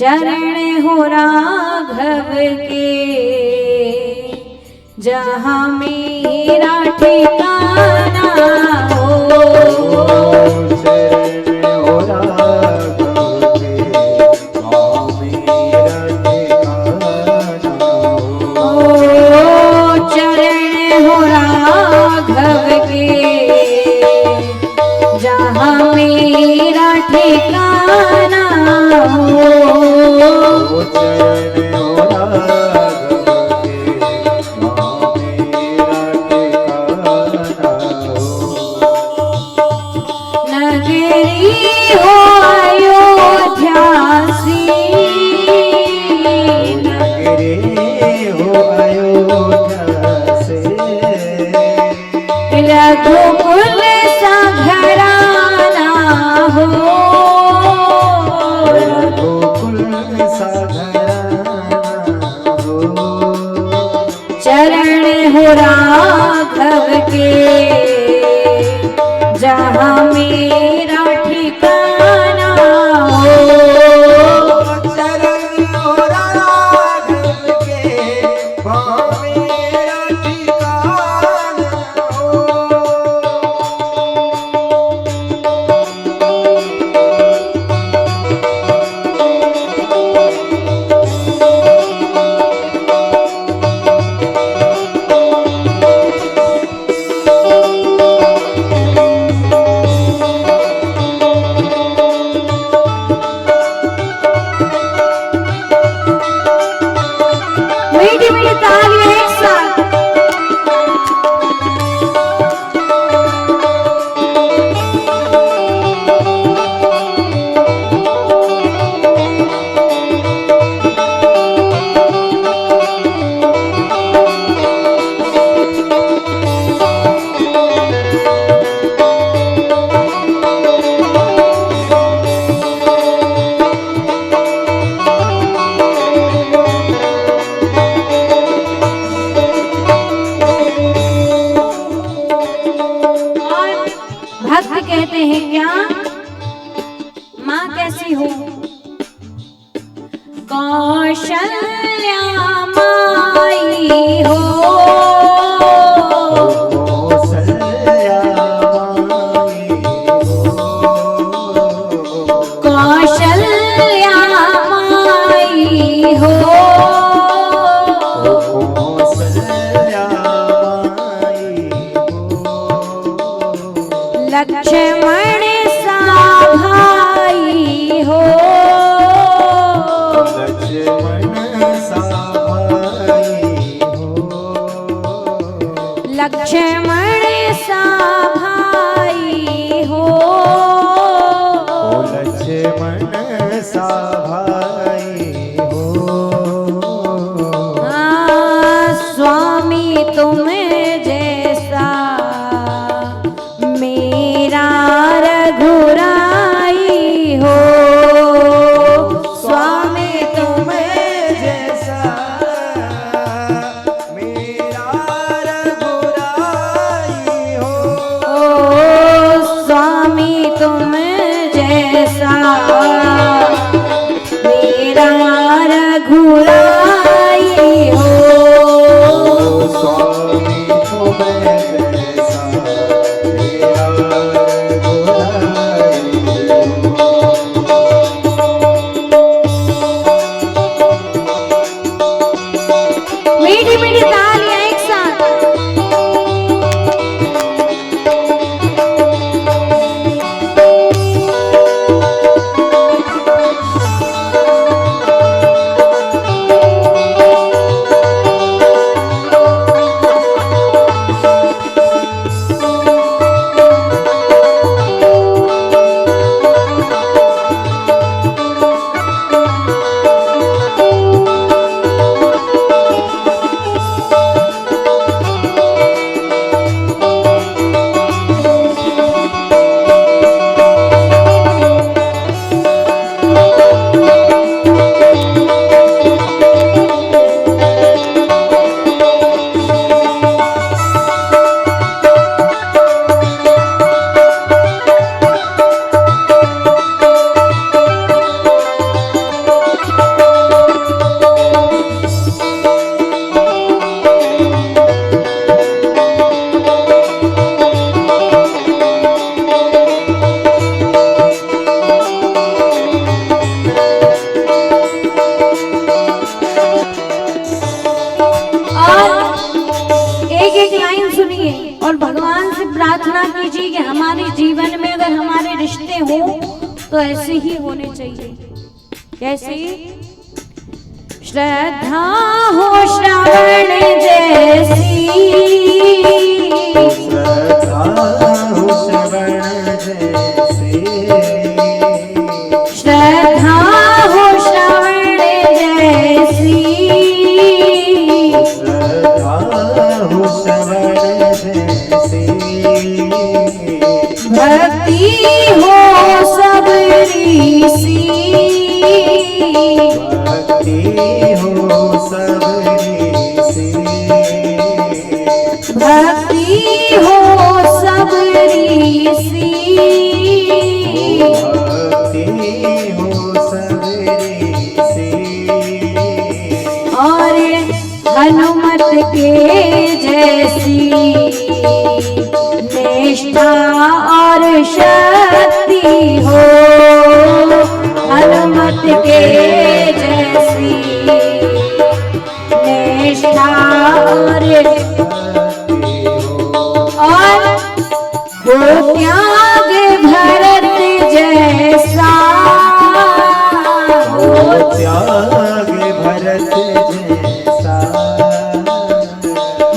चरण हो राघव के, जहाँ मेरा ठिकाना हो। चरण हो राघव के, जहाँ मेरा ठिकाना हो। चरण हो राघव के, जहाँ मेरा ठिकाना हो। चरण हो राघव के, जहाँ मेरा ठिकाना हो। नगरी हो अयोध्या सी, नगरी हो अयोध्या से, रघुकुल सा घराना हो। रघुकुल सा घराना हो। चरण हो राघव के, जहाँ मेरा ठिकाना हो। चरण हो राघव के, वहाँ मेरा ठिकाना हो। मीठी मीठी तालियां एक साथ। भक्त कहते हैं क्या, माँ कैसी हो? कौशल्या माई हो। कौशल्या माई हो। कौशल्या माई हो। कौशल्या माई हो। लक्ष्मण सा भाई हो। लक्ष्मण सा भाई हो। लक्ष्मण सा भाई हो। लक्ष्मण सा भाई हो। स्वामी तुम जैसा मेरा रघुराई हो। स्वामी तुम जैसा मेरा रघुराई हो। स्वामी तुम जैसा मेरा रघुराई हो। स्वामी तुम जैसा मेरा रघुराई हो। मीठी मीठी तालियां एक साथ। हूँ तो ऐसे ही होने चाहिए। कैसे? श्रद्धा हो श्रवण जैसी, श्रद्धा हो श्रवण जैसे, श्रद्धा हो श्रवण जैसी, श्रद्धा हो श्रवण जैसे, भक्ति हो सबरी सी, भक्ति हो सबरी सी, भक्ति हो सबरी सी, भक्ति हो सबरी सी, और हनुमत के जैसी निष्ठा और शक्ति हो, हनुमत के जैसी निष्ठा और हो त्याग भरत जैसा, हो त्याग भरत जैसा,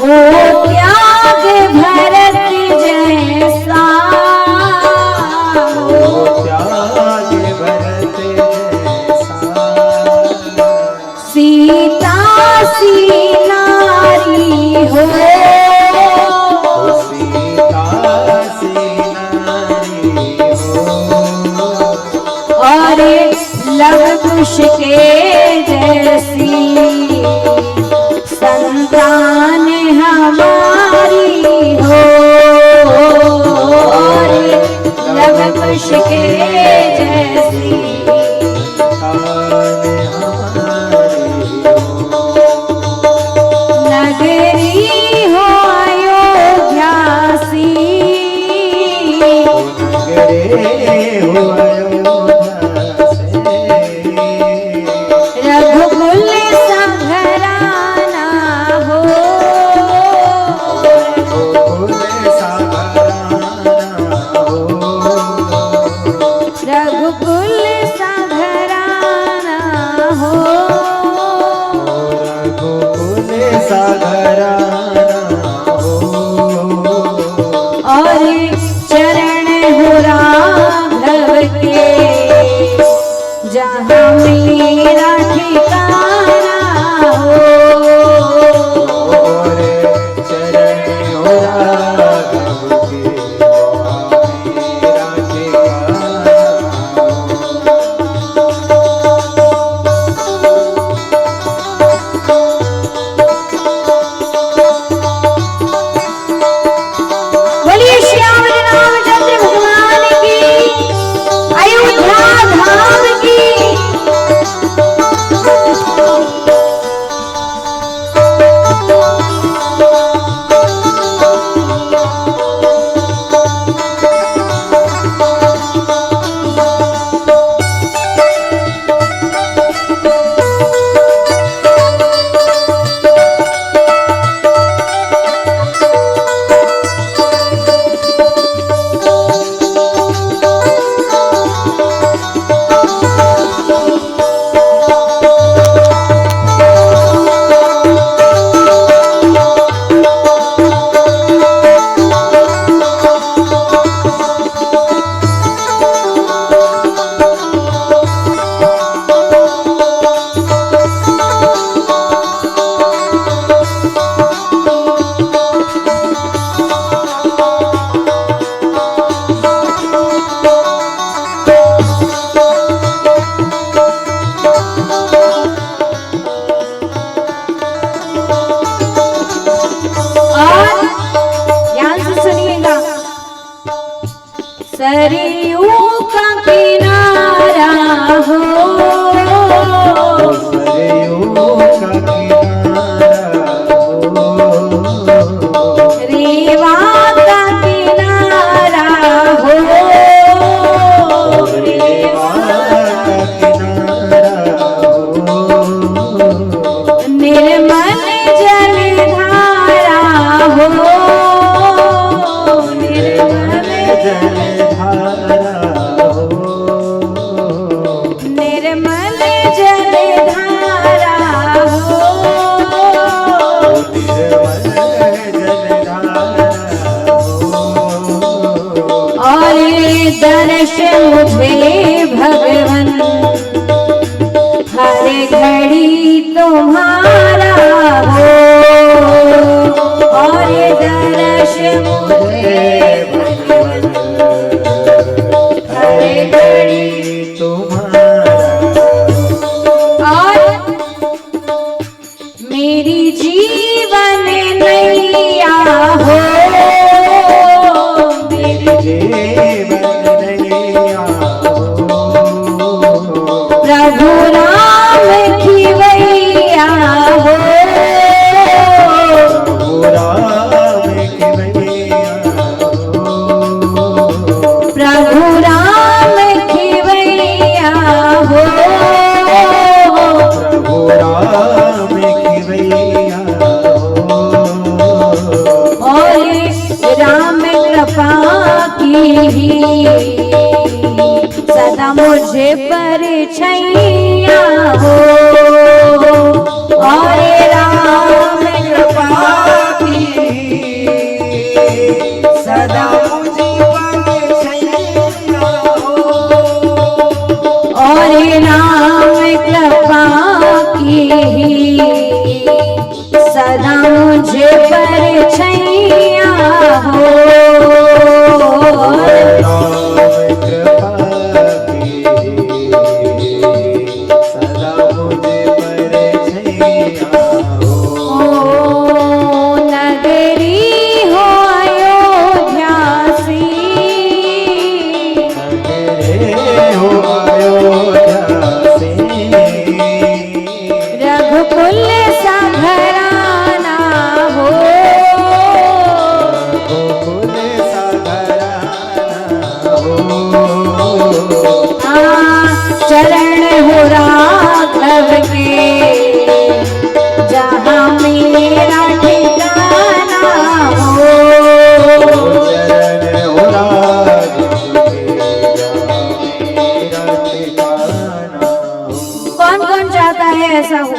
हो त्याग भरत जैसा, हो त्याग भरत जैसा, सीता सी नारी हो, सीता सी नारी हो, और लव कुश के जैसी संतान हमारी हो, और लव कुश के जैसी नगरी हो अयोध्या सी, रघुकुल संघराना हो, रघुकुल संघराना हो, और चरण हो राघव के जहाँ मेरा ठिकाना हो, बोलिए श्याम रामचंद्र भगवान की, अयोध्या धाम की। सरयू का किनारा हो, सरयू का किनारा हो, रेवा का किनारा हो, रेवा का किनारा हो, निर्मल जलधारा हो, निर्मल जलधारा हो, दर्श मुझे भगवन हर घड़ी तुम्हारा हो, और दर्श मुझे भगवन हर घड़ी तुम्हारा, और मेरी जीवन नैया हो, मेरी जीवन नैया हो, प्रभु राम की वैया हो, प्रभु राम की मैया हो, प्रभु राम की वैया हो, प्रभु राम की मैया हो, और राम कृपा की ही सदा मुझे परिछैया हो, और राम कृपा की सदा मुझे परिछैया हो, और राम कृपा की ही सदा मुझे परिछैया हो, राम कृपा की सदा मुझे परिछैया हो, नगरी हो अयोध्यासी, नगरे हो अयोध्या से, रघुकुल सा घराना हो, गोकुल सा घराना हो, चरण हो राघव के जहाँ मेरा ठिकाना हो, चरण हो राज के मेरा ठिकाना हो। कौन कौन चाहता है ऐसा हो,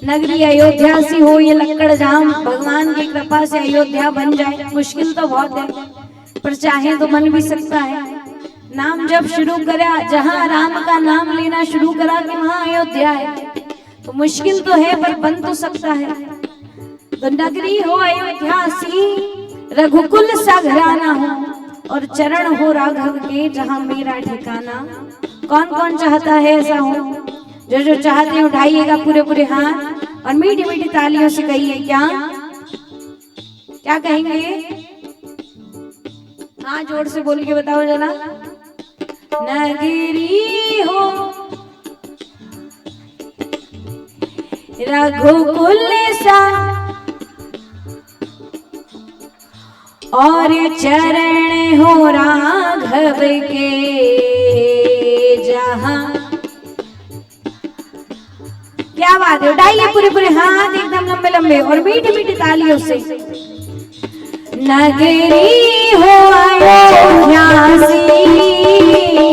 नगरी अयोध्या सी हो, ये लक्कड़ जाम भगवान की कृपा से अयोध्या बन जाए। मुश्किल तो बहुत है, पर चाहे तो बन भी सकता है। नाम जब शुरू करा, जहाँ राम का नाम लेना शुरू करा कि वहाँ अयोध्या है, तो मुश्किल तो है पर बन तो सकता है। तो नगरी हो अयोध्या सी, रघुकुल सा घराना हो, और चरण हो राघव के जहाँ मेरा ठिकाना। कौन कौन चाहता है ऐसा हो? जो जो चाहते हैं उठाइएगा पूरे पूरे हाथ और मीठी मीठी तालियों से कहिए। क्या क्या कहेंगे? हाँ, जोर से बोल के बताओ जरा। नगरी हो रघुकुल सा, और चरण हो राघव के जहां। क्या बात है, उठाइए पूरे पूरे हाथ एकदम लंबे लंबे और मीठी मीठी तालियों से। नगरी हो अयोध्या सी,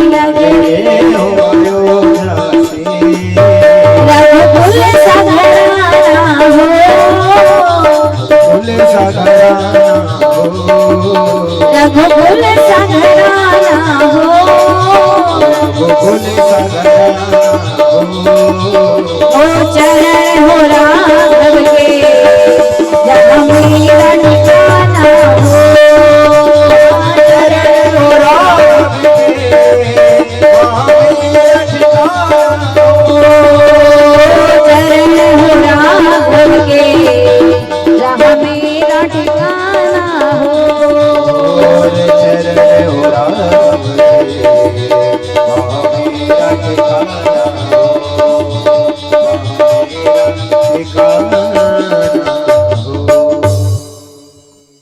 नगरी हो अयोध्या सी, रघुकुल सा घराना हो, रघुकुल सा घराना हो, रघुकुल सा घराना हो, रघुकुल सा घराना हो, ओ चरण हो राघव के जहाँ मेरा ठिकाना हो, चरण हो राघव के वहाँ मेरा ठिकाना हो, चरण हो राघव के जहाँ मेरा ठिकाना हो, और चरण हो राघव के वहाँ मेरा ठिकाना हो, वहाँ मेरा ठिकाना